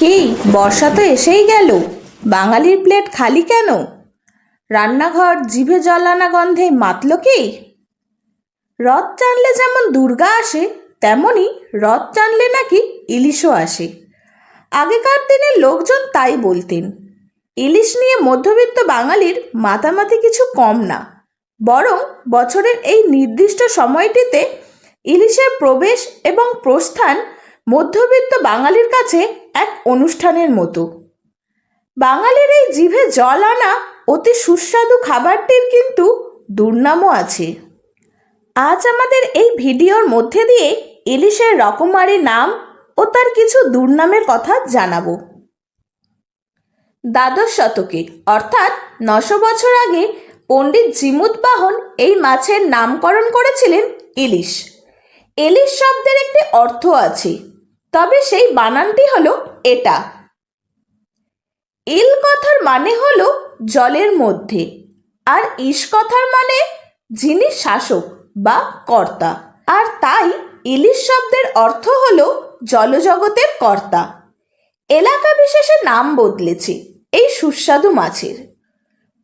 কি বর্ষা তো এসেই গেল, বাঙালির প্লেট খালি কেন? রান্নাঘর জিভে জল আনা গন্ধে মাতল কি? রথ টানলে যেমন দুর্গা আসে, তেমনি রথ টানলে নাকি ইলিশও আসে। আগেকার দিনের লোকজন তাই বলতেন। ইলিশ নিয়ে মধ্যবিত্ত বাঙালির মাতামাতি কিছু কম না, বরং বছরের এই নির্দিষ্ট সময়টিতে ইলিশের প্রবেশ এবং প্রস্থান মধ্যবিত্ত বাঙালির কাছে এক অনুষ্ঠানের মতো। বাঙালির এই জিভে জল আনা অতি সুস্বাদু খাবারটির কিন্তু দুর্নামও আছে। আজ আমাদের এই ভিডিওর মধ্যে দিয়ে ইলিশের রকমারি নাম ও তার কিছু দুর্নামের কথা জানাবো। দ্বাদশ শতকে অর্থাৎ 900 বছর আগে পণ্ডিত জিমুতবাহন এই মাছের নামকরণ করেছিলেন ইলিশ। ইলিশ শব্দের একটি অর্থ আছে, তবে সেই বানানটি হলো এটা। ইল কথার মানে হলো জলের মধ্যে, আর ইশ কথার মানে যিনি শাসক বা কর্তা, আর তাই ইলিশ শব্দের অর্থ হলো জলজগতের কর্তা। এলাকা বিশেষে নাম বদলেছে এই সুস্বাদু মাছের।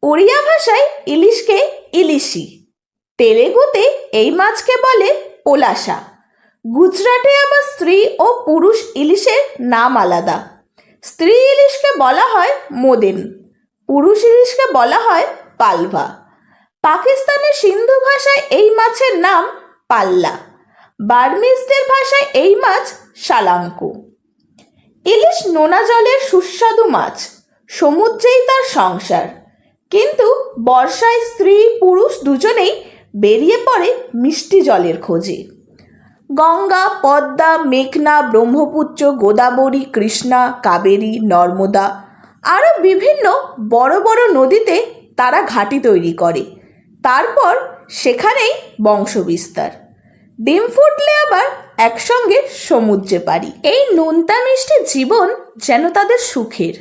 ওড়িয়া ভাষায় ইলিশকে ইলিশি, তেলেগুতে এই মাছকে বলে পোলাশা, গুজরাটে আবার স্ত্রী ও পুরুষ ইলিশের নাম আলাদা। স্ত্রী ইলিশকে বলা হয় মোদেন, পুরুষ ইলিশকে বলা হয় পালভা। পাকিস্তানের সিন্ধু ভাষায় এই মাছের নাম পাল্লা, বার্মিজদের ভাষায় এই মাছ শালাঙ্কু। ইলিশ নোনা জলের সুস্বাদু মাছ, সমুদ্রেই তার সংসার, কিন্তু বর্ষায় স্ত্রী পুরুষ দুজনেই বেরিয়ে পড়ে মিষ্টি জলের খোঁজে। গঙ্গা, পদ্মা, মেঘনা, ব্রহ্মপুত্র, গোদাবরী, কৃষ্ণা, কাবেরী, নর্মদা আরও বিভিন্ন বড় বড় নদীতে তারা ঘাঁটি তৈরি করে, তারপর সেখানেই বংশবিস্তার। ডিম ফুটলে আবার একসঙ্গে সমুদ্রে পারি। এই নোনতা মিষ্টি জীবন যেন তাদের সুখের।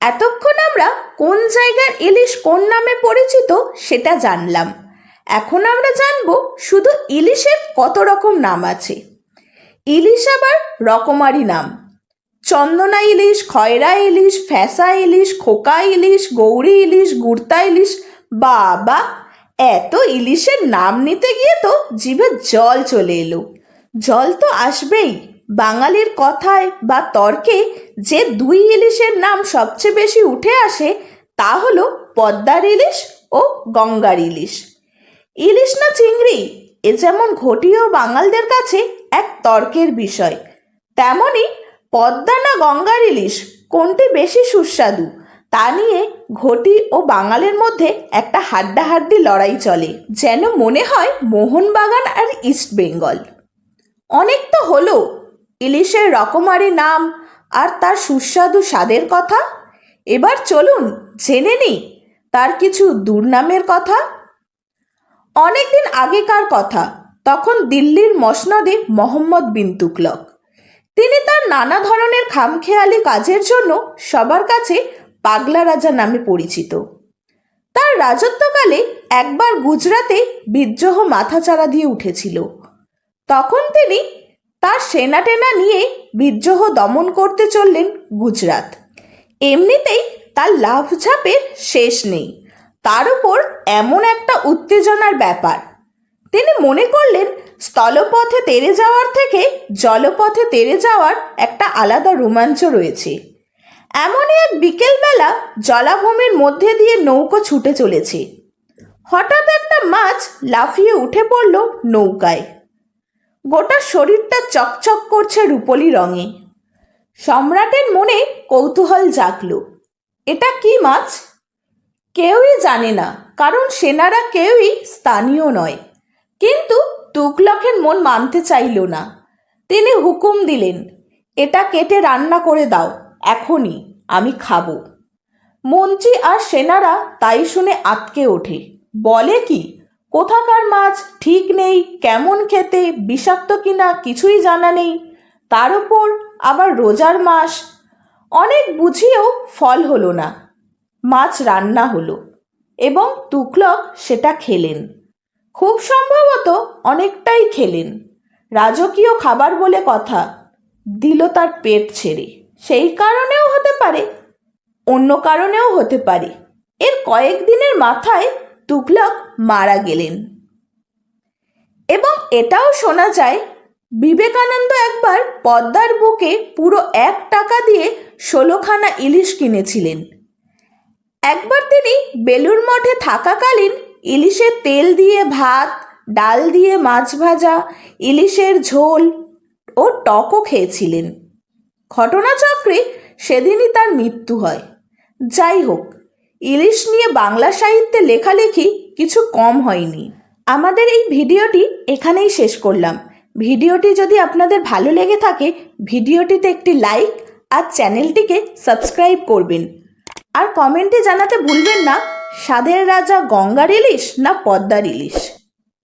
এতক্ষণ আমরা কোন জায়গার ইলিশ কোন নামে পরিচিত সেটা জানলাম। এখন আমরা জানব শুধু ইলিশের কত রকম নাম আছে। ইলিশ আবার রকমারি নাম: চন্দনা ইলিশ, খয়রা ইলিশ, ফ্যাসা ইলিশ, খোকা ইলিশ, গৌরী ইলিশ, গুর্তা ইলিশ। বাবা, এত ইলিশের নাম নিতে গিয়ে তো জিভে জল চলে এলো। জল তো আসবেই। বাঙালির কথায় বা তর্কে যে দুই ইলিশের নাম সবচেয়ে বেশি উঠে আসে তা হলো পদ্মার ইলিশ ও গঙ্গার ইলিশ। ইলিশ না চিংড়ি, এ যেমন ঘটিও বাঙালদের কাছে এক তর্কের বিষয়, তেমনি পদ্মা না গঙ্গার ইলিশ কোনটি বেশি সুস্বাদু তা নিয়ে ঘটি ও বাঙালের মধ্যে একটা হাড্ডাহাড্ডি লড়াই চলে, যেন মনে হয় মোহনবাগান আর ইস্ট বেঙ্গল। অনেক তো হলো ইলিশের রকমারি নাম আর তার সুস্বাদু স্বাদের কথা। এবার চলুন জেনে নিই তার কিছু দুর্নামের কথা। অনেকদিন আগেকার কথা, তখন দিল্লির মসনদে মোহাম্মদ বিন তুগলক। তিনি তার নানা ধরনের খামখেয়ালি কাজের জন্য সবার কাছে পাগলা রাজা নামে পরিচিত। তার রাজত্বকালে একবার গুজরাতে বিদ্রোহ মাথাচাড়া দিয়ে উঠেছিল। তখন তিনি তার সেনাটেনা নিয়ে বিদ্রোহ দমন করতে চললেন গুজরাট। এমনিতেই তার লাফঝাপের শেষ নেই, তার উপর এমন একটা উত্তেজনার ব্যাপার। তিনি মনে করলেন স্থলপথে তেড়ে যাওয়ার থেকে জলপথে তেড়ে যাওয়ার একটা আলাদা রোমাঞ্চ রয়েছে। এমনই এক বিকেলবেলা জলাভূমির মধ্যে দিয়ে নৌকো ছুটে চলেছে। হঠাৎ একটা মাছ লাফিয়ে উঠে পড়ল নৌকায়। গোটা শরীরটা চকচক করছে রূপলি রঙে। সম্রাটের মনে কৌতূহল জাগল, এটা কি মাছ? কেউই জানে না, কারণ সেনারা কেউই স্থানীয় নয়। কিন্তু তুগলকের মন মানতে চাইল না। তিনি হুকুম দিলেন, এটা কেটে রান্না করে দাও, এখনই, আমি খাবো। মন্ত্রী আর সেনারা তাই শুনে আঁতকে ওঠে। বলে কি, কোথাকার মাছ ঠিক নেই, কেমন খেতে, বিষাক্ত কিনা কিছুই জানা নেই। তার উপর আবার রোজার মাস। অনেক বুঝিয়েও ফল হলো না। মাছ রান্না হলো এবং তুগলক সেটা খেলেন। খুব সম্ভবত অনেকটাই খেলেন। রাজকীয় খাবার বলে কথা, দিল তার পেট ছেড়ে। সেই কারণেও হতে পারে, অন্য কারণেও হতে পারে। এর কয়েকদিনের মাথায় তুগলক মারা গেলেন। এবং এটাও শোনা যায় বিবেকানন্দ একবার পদ্মার বুকে পুরো 1 টাকা দিয়ে 16খানা ইলিশ কিনেছিলেন। একবার তিনি বেলুড় মঠে থাকাকালীন ইলিশের তেল দিয়ে ভাত, ডাল দিয়ে মাছ ভাজা, ইলিশের ঝোল ও টকও খেয়েছিলেন। ঘটনাচক্রে সেদিনই তার মৃত্যু হয়। যাই হোক, ইলিশ নিয়ে বাংলা সাহিত্যে লেখালেখি কিছু কম হয়নি। আমাদের এই ভিডিওটি এখানেই শেষ করলাম। ভিডিওটি যদি আপনাদের ভালো লেগে থাকে, ভিডিওটিতে একটি লাইক আর চ্যানেলটিকে সাবস্ক্রাইব করবেন। আর কমেন্টে জানাতে ভুলবেন না, স্বাদের রাজা গঙ্গার ইলিশ না পদ্মার ইলিশ।